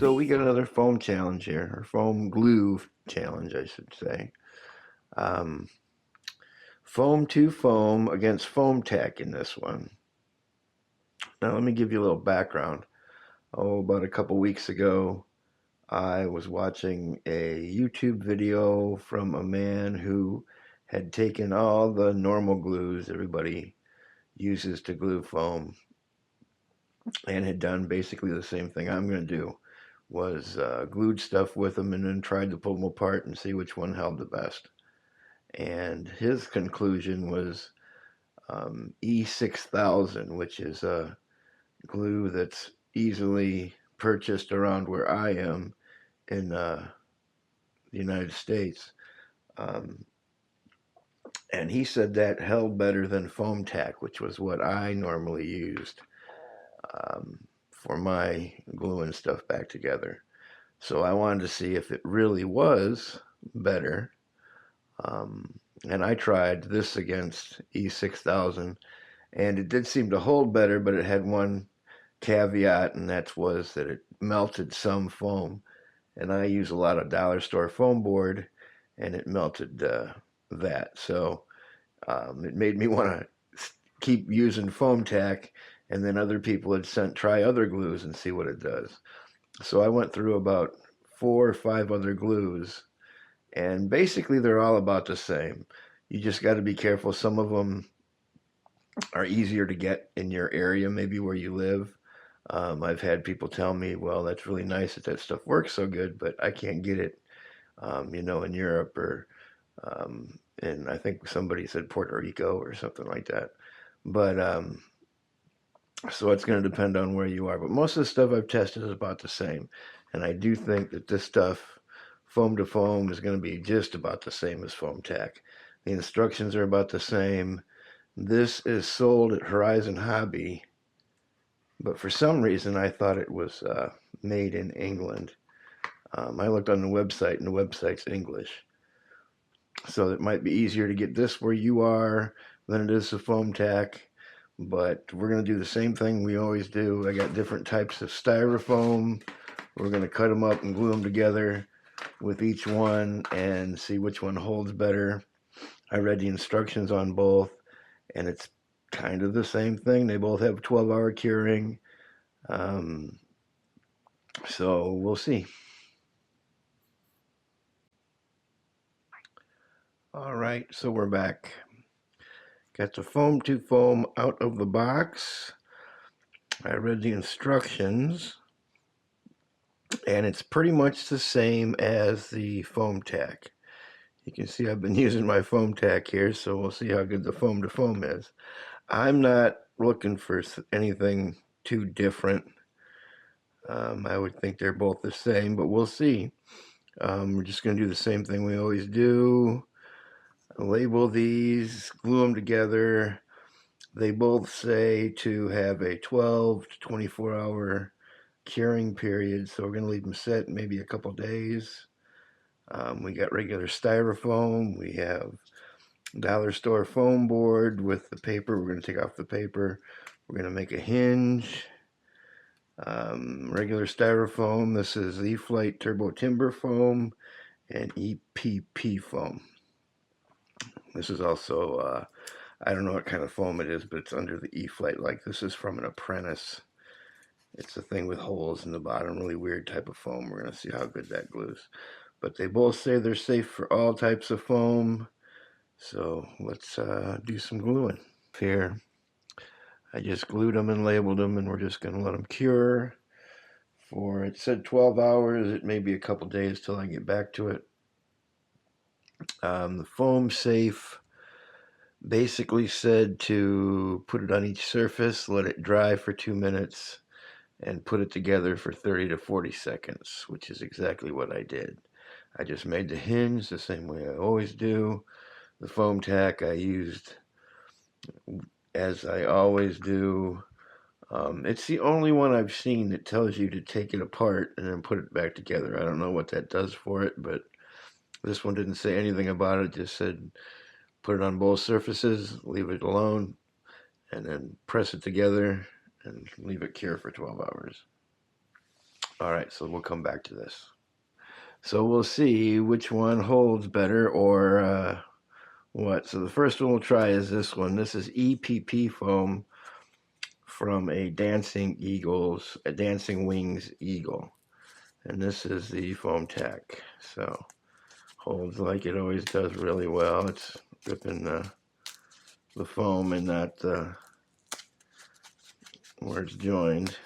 So we got another foam challenge here, or foam glue challenge, I should say. Um, foam to foam against Foam-Tac in this one. Now let me give you a little background. About a couple weeks ago, I was watching a YouTube video from a man who had taken all the normal glues everybody uses to glue foam and had done basically the same thing I'm going to do. Was glued stuff with them and then tried to pull them apart and see which one held the best. And his conclusion was E6000, which is a glue that's easily purchased around where I am in the United States. Um, and he said that held better than Foam-Tac, which was what I normally used for my gluing stuff back together. So I wanted to see if it really was better. And I tried this against E6000, and it did seem to hold better, but it had one caveat, and that was that it melted some foam. And I use a lot of dollar store foam board, and it melted that. So it made me want to keep using Foam-Tac, and then other people had sent try other glues and see what it does. So I went through about 4 or 5 other glues, and basically they're all about the same. You just got to be careful. Some of them are easier to get in your area, maybe where you live. I've had people tell me, well, that's really nice that stuff works so good, but I can't get it, in Europe or, and I think somebody said Puerto Rico or something like that. But so it's going to depend on where you are. But most of the stuff I've tested is about the same. And I do think that this stuff, foam to foam, is going to be just about the same as Foam-Tac. The instructions are about the same. This is sold at Horizon Hobby, but for some reason I thought it was made in England. I looked on the website, and the website's English. So it might be easier to get this where you are than it is the Foam-Tac. But we're going to do the same thing we always do. I got different types of styrofoam. We're going to cut them up and glue them together with each one and see which one holds better. I read the instructions on both, and it's kind of the same thing. They both have 12-hour curing. So we'll see. All right, so we're back. Got the foam to foam out of the box. I read the instructions, and it's pretty much the same as the Foam-Tac. You can see I've been using my Foam-Tac here, so we'll see how good the foam to foam is. I'm not looking for anything too different. I would think they're both the same, but we'll see. We're just going to do the same thing we always do. Label these, glue them together. They both say to have a 12 to 24 hour curing period, so we're going to leave them set maybe a couple days. We got regular styrofoam. We have dollar store foam board with the paper. We're going to take off the paper. We're going to make a hinge. Regular styrofoam. This is E-Flite Turbo Timber foam and EPP foam. This is also, I don't know what kind of foam it is, but it's under the E-Flite. Like, this is from an Apprentice. It's a thing with holes in the bottom, really weird type of foam. We're going to see how good that glues. But they both say they're safe for all types of foam. So let's do some gluing. Here, I just glued them and labeled them, and we're just going to let them cure for, it said 12 hours. It may be a couple days till I get back to it. The foam safe basically said to put it on each surface, let it dry for 2 minutes, and put it together for 30 to 40 seconds, which is exactly what I did. I just made the hinge the same way I always do. The Foam-Tac I used as I always do. It's the only one I've seen that tells you to take it apart and then put it back together. I don't know what that does for it, but this one didn't say anything about it. It just said put it on both surfaces, leave it alone, and then press it together and leave it cure for 12 hours. All right, so we'll come back to this. So we'll see which one holds better or what. So the first one we'll try is this one. This is EPP foam from a Dancing Wings Eagle. And this is the Foam-Tac. So holds like it always does really well. It's ripping the foam and not where it's joined.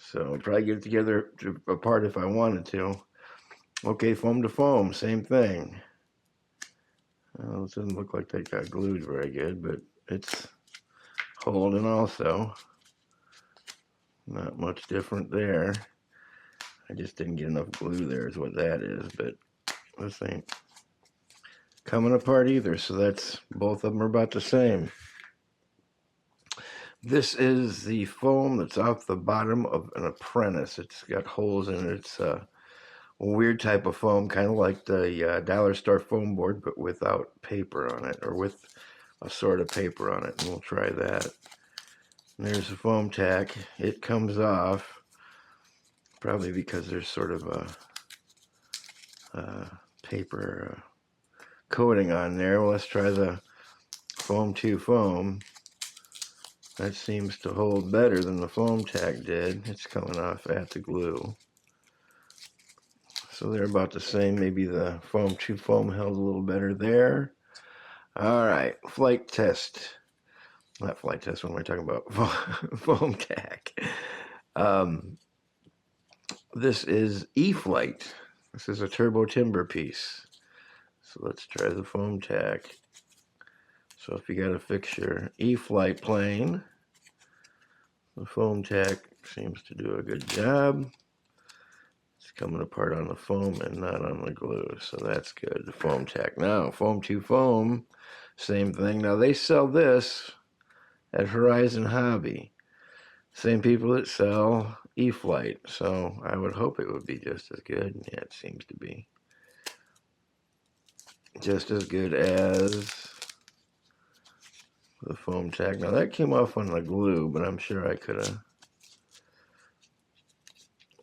So I'll probably get it together apart if I wanted to. Okay, foam to foam, same thing. Well, it doesn't look like that got glued very good, but it's holding also. Not much different there. I just didn't get enough glue there is what that is, but this ain't coming apart either, so that's both of them are about the same. This is the foam that's off the bottom of an Apprentice. It's got holes in it. It's a weird type of foam, kind of like the dollar store foam board, but without paper on it, or with a sort of paper on it, and we'll try that. And there's the Foam-Tac. It comes off, probably because there's sort of a paper coating on there. Well, let's try the Foam to Foam. That seems to hold better than the Foam-Tac did. It's coming off at the glue. So they're about the same. Maybe the Foam to Foam held a little better there. All right, flight test. Not flight test, what am I talking about? Foam-Tac. This is E-Flite. This is a turbo timber piece. So let's try the Foam-Tac. So if you got a fixture E-Flite plane, the Foam-Tac seems to do a good job. It's coming apart on the foam and not on the glue, so that's good. The Foam-Tac. Now, Foam to Foam, same thing. Now they sell this at Horizon Hobby. Same people that sell E-Flite, so I would hope it would be just as good. Yeah, it seems to be just as good as the Foam-Tac. Now that came off on the glue, but I'm sure I could have.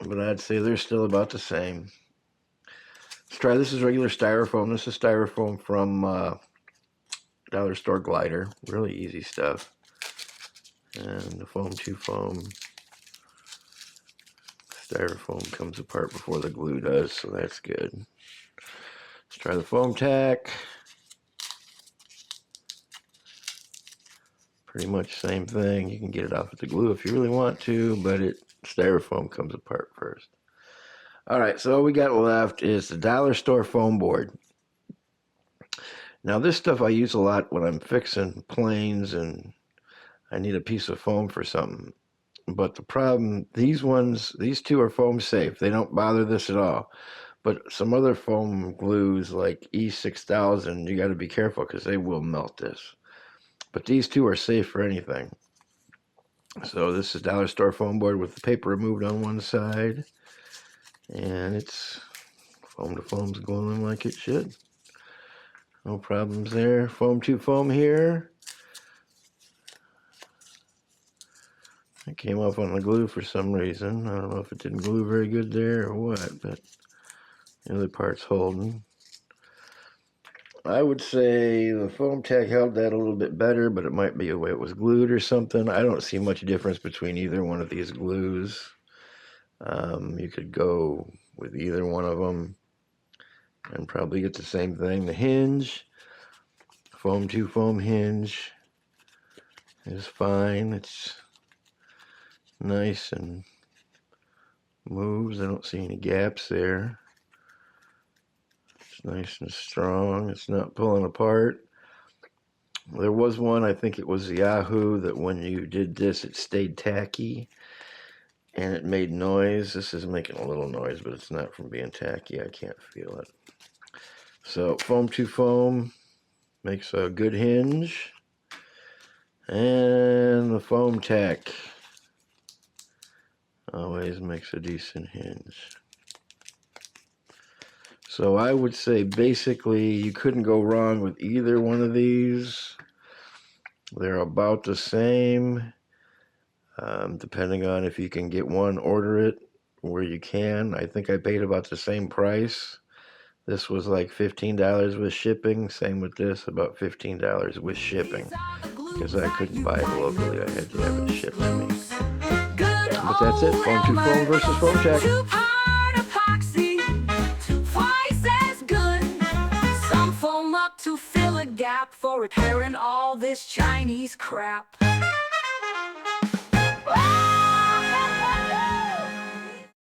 But I'd say they're still about the same. Let's try this is regular styrofoam. This is styrofoam from Dollar Store Glider. Really easy stuff. And the Foam to Foam styrofoam comes apart before the glue does, so that's good. Let's try the Foam-Tac. Pretty much same thing. You can get it off with the glue if you really want to, but styrofoam comes apart first. All right, so all we got left is the Dollar Store foam board. Now this stuff I use a lot when I'm fixing planes and I need a piece of foam for something. But the problem, these two are foam safe. They don't bother this at all. But some other foam glues like E6000, you got to be careful because they will melt this. But these two are safe for anything. So this is Dollar Store foam board with the paper removed on one side. And it's foam to foam's gluing like it should. No problems there. Foam to foam here. It came off on the glue for some reason. I don't know if it didn't glue very good there or what, but the other part's holding. I would say the Foam-Tac held that a little bit better, but it might be the way it was glued or something. I don't see much difference between either one of these glues. You could go with either one of them and probably get the same thing. The hinge, Foam to Foam hinge is fine. It's nice and moves. I don't see any gaps there. It's nice and strong. It's not pulling apart. There was one, I think it was the Yahoo, that when you did this, it stayed tacky and it made noise. This is making a little noise, but it's not from being tacky. I can't feel it. So Foam to Foam makes a good hinge. And the Foam-Tac always makes a decent hinge. So I would say basically you couldn't go wrong with either one of these. They're about the same. Depending on if you can get one, order it. where you can. I think I paid about the same price. This was like $15 with shipping. Same with this, about $15 with shipping. Because I couldn't buy it locally, I had to have it shipped to me. But that's it, Foam to Foam versus Foam-Tac. Two-part epoxy, twice as good. Some foam up to fill a gap for repairing all this Chinese crap.